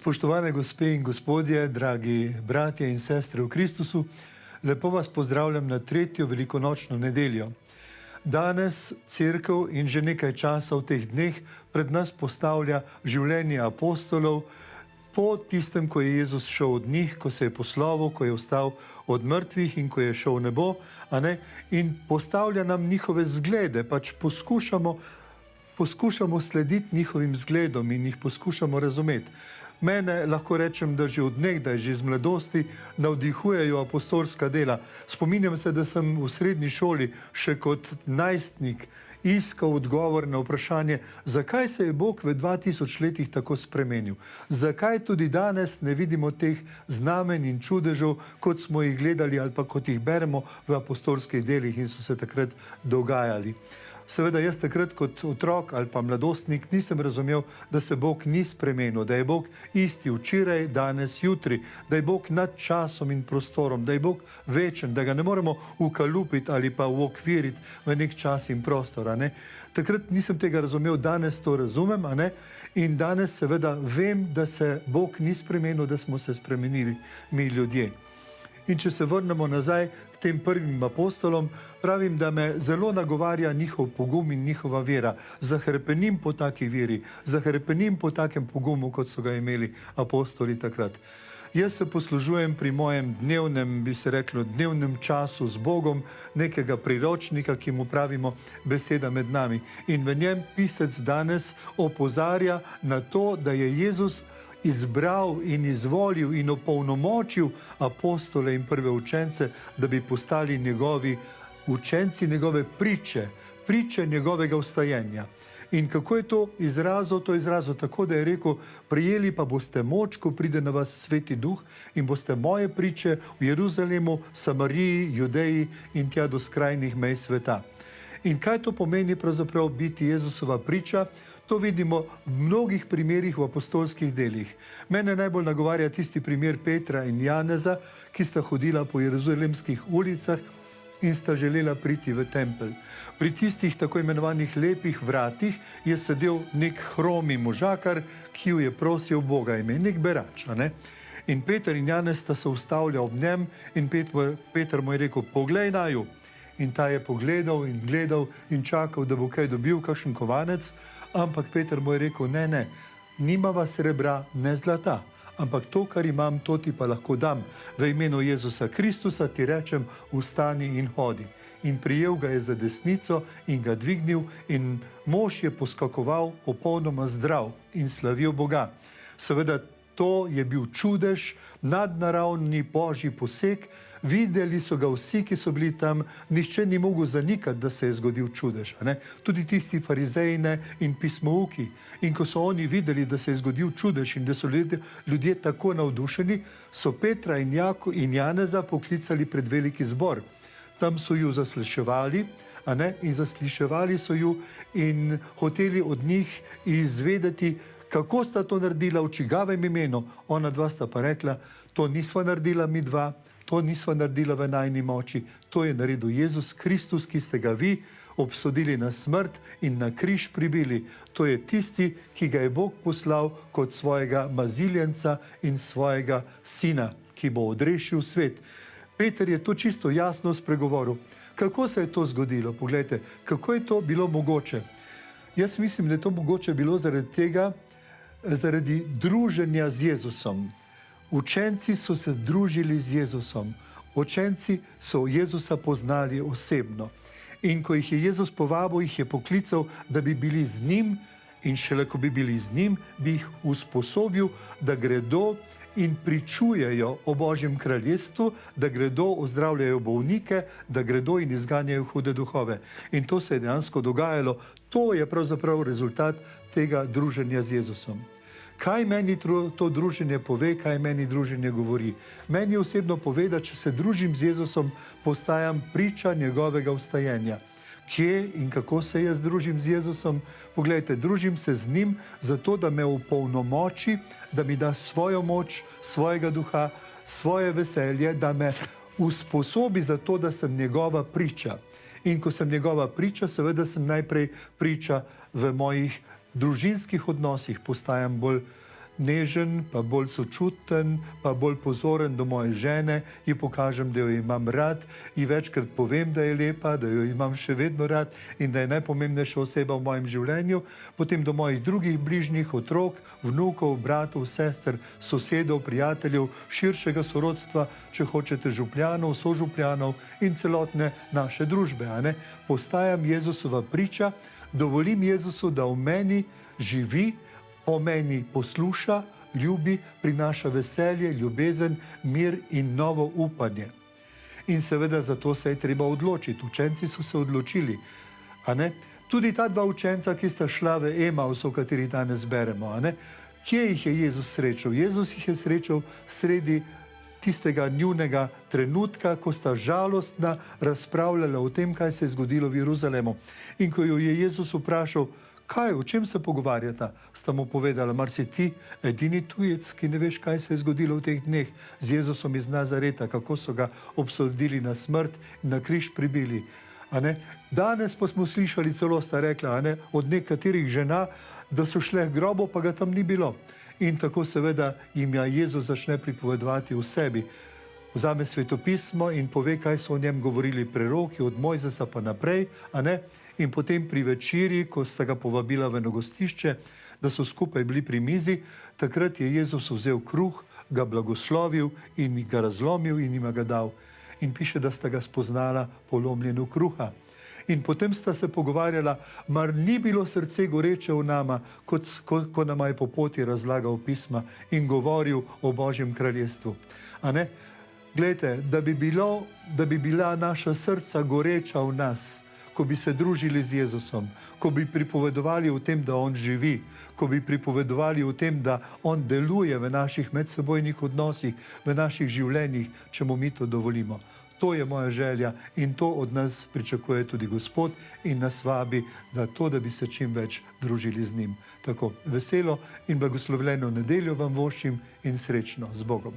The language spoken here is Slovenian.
Spoštovane gospe in gospodje, dragi bratje in sestre v Kristusu, lepo vas pozdravljam na tretjo velikonočno nedeljo. Danes cerkev in že nekaj časa v teh dneh pred nas postavlja življenje apostolov po tistem, ko je Jezus šel od njih, ko se je poslovil, ko je vstal od mrtvih in ko je šel v nebo, in postavlja nam njihove zglede, pač poskušamo slediti njihovim zgledom in jih poskušamo razumeti. Mene lahko rečem, da že od nekdaj, že iz mladosti, navdihujejo apostolska dela. Spominjam se, da sem v srednji šoli še kot najstnik iskal odgovor na vprašanje, zakaj se je Bog v 2000 letih tako spremenil. Zakaj tudi danes ne vidimo teh znamenj in čudežev, kot smo jih gledali ali pa kot jih beremo v apostolskih delih in so se takrat dogajali. Seveda jaz takrat kot otrok ali pa mladostnik nisem razumel, da se Bog ni spremenil, da je Bog isti včeraj, danes, jutri, da je Bog nad časom in prostorom, da je Bog večen, da ga ne moremo ukalupiti ali pa uokviriti v nek čas in prostor. Takrat nisem tega razumel, danes to razumem, in danes seveda vem, da se Bog ni spremenil, da smo se spremenili mi ljudje. In če se vrnemo nazaj k tem prvim apostolom, pravim, da me zelo nagovarja njihov pogum in njihova vera. Zahrepenim po taki veri, zahrepenim po takem pogumu, kot so ga imeli apostoli takrat. Jaz se poslužujem pri mojem dnevnem, bi se reklo, dnevnem času z Bogom nekega priročnika, ki mu pravimo Beseda med nami. In v njem pisec danes opozarja na to, da je Jezus izbral in izvolil in opolnomočil apostole in prve učence, da bi postali njegovi učenci, njegove priče njegovega vstajenja. In kako je to izrazil? To je izrazil tako, da je rekel, prijeli pa boste moč, ko pride na vas Sveti Duh in boste moje priče v Jeruzalemu, Samariji, Judeji in tja do skrajnih mej sveta. In kaj to pomeni pravzaprav biti Jezusova priča? To vidimo v mnogih primerih v apostolskih delih. Mene najbolj nagovarja tisti primer Petra in Janeza, ki sta hodila po jeruzalemskih ulicah in sta želela priti v tempelj. Pri tistih tako imenovanih lepih vratih je sedel nek hromi možakar, ki jo je prosil Boga ime, nek berač. In Peter in Janez sta se ustavljali ob njem in Peter mu je rekel, poglej naju. In ta je pogledal in gledal in čakal, da bo kaj dobil, kakšen kovanec, ampak Peter mu je rekel, ne, nimava srebra, ne zlata, ampak to, kar imam, to ti pa lahko dam. V imenu Jezusa Kristusa ti rečem, vstani in hodi. In prijel ga je za desnico in ga dvignil in mož je poskakoval popolnoma zdrav in slavil Boga. Seveda to je bil čudež, nadnaravni božji poseg, videli so ga vsi, ki so bili tam, nihče ni mogel zanikati, da se je zgodil čudež. Tudi tisti farizejne in pismouki. In ko so oni videli, da se je zgodil čudež in da so ljudje tako navdušeni, so Petra in Janeza poklicali pred veliki zbor. Tam so ju zasliševali, in zasliševali so ju in hoteli od njih izvedeti, kako sta to naredila, v čigavem imenu. Ona dva sta pa rekla, to nisva naredila mi dva, to nisva naredila v najni moči, to je naredil Jezus Kristus, ki ste ga vi obsodili na smrt in na križ pribili. To je tisti, ki ga je Bog poslal kot svojega maziljenca in svojega sina, ki bo odrešil svet. Peter je to čisto jasno spregovoril. Kako se je to zgodilo? Poglejte, kako je to bilo mogoče? Jaz mislim, da je to mogoče bilo zaradi druženja z Jezusom. Učenci so se družili z Jezusom. Učenci so Jezusa poznali osebno. In ko jih je Jezus povabil, jih je poklical, da bi bili z njim, in šele ko bi bili z njim, bi jih usposobil, da gredo in pričujejo o Božjem kraljestvu, da gredo, ozdravljajo bolnike, da gredo in izganjajo hude duhove. In to se je dejansko dogajalo. To je pravzaprav rezultat tega druženja z Jezusom. Kaj meni to druženje pove, kaj meni druženje govori? Meni osebno pove, da če se družim z Jezusom, postajam priča njegovega vstajenja. Kje in kako se jaz družim z Jezusom? Poglejte, družim se z njim zato, da me opolnomoči, da mi da svojo moč, svojega duha, svoje veselje, da me usposobi za to, da sem njegova priča. In ko sem njegova priča, seveda sem najprej priča v mojih družinskih odnosih, postajam bolj nežen, pa bolj sočuten, pa bolj pozoren do moje žene, ji pokažem, da jo imam rad, ji večkrat povem, da je lepa, da jo imam še vedno rad in da je najpomembnejša oseba v mojem življenju, potem do mojih drugih bližnjih, otrok, vnukov, bratov, sester, sosedov, prijateljev, širšega sorodstva, če hočete župljanov, sožupljanov in celotne naše družbe. Postajam Jezusova priča, dovolim Jezusu, da v meni živi, o meni posluša, ljubi, prinaša veselje, ljubezen, mir in novo upanje. In seveda zato se je treba odločiti. Učenci so se odločili. Tudi ta dva učenca, ki sta šla v Emaus, o katerih danes beremo. Kje jih je Jezus srečal? Jezus jih je srečal sredi tistega njunega trenutka, ko sta žalostna razpravljala o tem, kaj se je zgodilo v Jeruzalemu. In ko jo je Jezus vprašal, kaj, o čem se pogovarjata, sta mu povedala, mar si ti edini tujec, ki ne veš, kaj se je zgodilo v teh dneh z Jezusom iz Nazareta, kako so ga obsodili na smrt in na križ pribili. Danes pa smo slišali, celo sta rekla, od nekaterih žena, da so šle k grobu, pa ga tam ni bilo. In tako seveda jim Jezus začne pripovedovati o sebi. Vzame svetopismo in pove, kaj so o njem govorili preroki, od Mojzesa pa naprej. In potem pri večerji, ko sta ga povabila v eno gostišče, da so skupaj bili pri mizi, takrat je Jezus vzel kruh, ga blagoslovil in ga razlomil in jima ga dal. In piše, da sta ga spoznala po lomljenju kruha. In potem sta se pogovarjala, mar ni bilo srce goreče v nama, ko nama je po poti razlagal pisma in govoril o Božjem kraljestvu. Glejte, da bi bila naša srca goreča v nas, ko bi se družili z Jezusom, ko bi pripovedovali o tem, da on živi, ko bi pripovedovali o tem, da on deluje v naših medsebojnih odnosih, v naših življenjih, če mu mi to dovolimo. To je moja želja in to od nas pričakuje tudi Gospod in nas vabi, da bi se čim več družili z njim. Tako veselo in blagoslovljeno nedeljo vam voščim in srečno z Bogom.